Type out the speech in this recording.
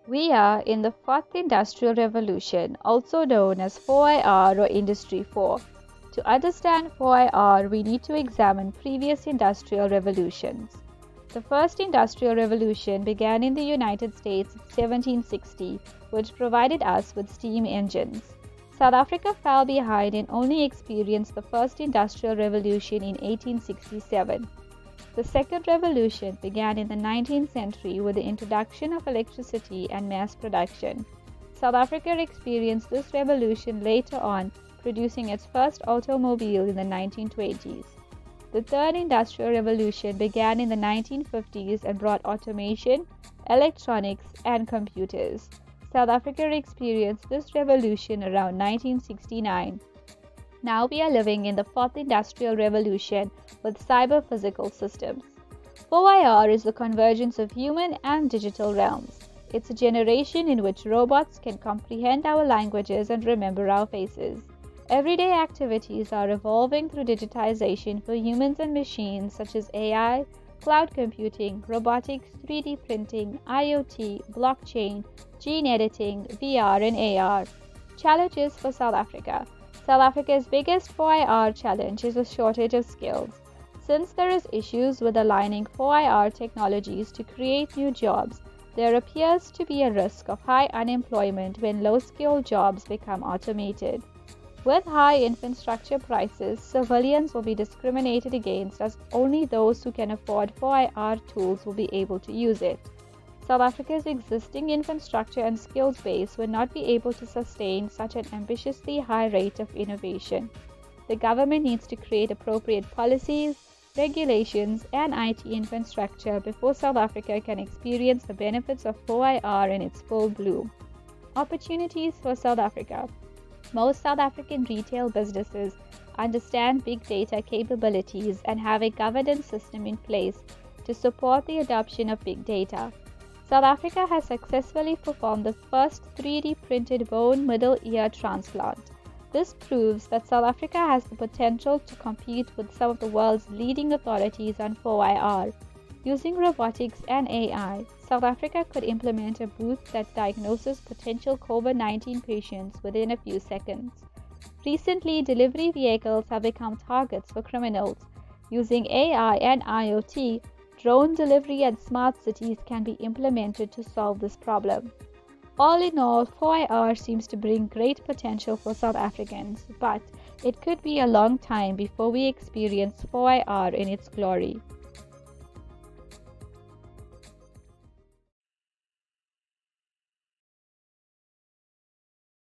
We are in the fourth industrial revolution, also known as 4IR or Industry 4. To understand 4IR, we need to examine previous industrial revolutions. The first industrial revolution began in the United States in 1760, which provided us with steam engines. South Africa fell behind and only experienced the first industrial revolution in 1867. The second revolution began in the 19th century with the introduction of electricity and mass production. South Africa experienced this revolution later on, producing its first automobile in the 1920s. The third industrial revolution began in the 1950s and brought automation, electronics, and computers. South Africa experienced this revolution around 1969. Now we are living in the fourth industrial revolution with cyber-physical systems. 4IR is the convergence of human and digital realms. It's a generation in which robots can comprehend our languages and remember our faces. Everyday activities are evolving through digitization for humans and machines such as AI, cloud computing, robotics, 3D printing, IoT, blockchain, gene editing, VR and AR. Challenges for South Africa. South Africa's biggest 4IR challenge is a shortage of skills. Since there is issues with aligning 4IR technologies to create new jobs, there appears to be a risk of high unemployment when low-skilled jobs become automated. With high infrastructure prices, civilians will be discriminated against as only those who can afford 4IR tools will be able to use it. South Africa's existing infrastructure and skills base will not be able to sustain such an ambitiously high rate of innovation. The government needs to create appropriate policies, regulations, and IT infrastructure before South Africa can experience the benefits of 4IR in its full bloom. Opportunities for South Africa. Most South African retail businesses understand big data capabilities and have a governance system in place to support the adoption of big data. South Africa has successfully performed the first 3D printed bone middle ear transplant. This proves that South Africa has the potential to compete with some of the world's leading authorities on 4IR. Using robotics and AI, South Africa could implement a booth that diagnoses potential COVID-19 patients within a few seconds. Recently, delivery vehicles have become targets for criminals. Using AI and IoT, drone delivery and smart cities can be implemented to solve this problem. All in all, 4IR seems to bring great potential for South Africans, but it could be a long time before we experience 4IR in its glory.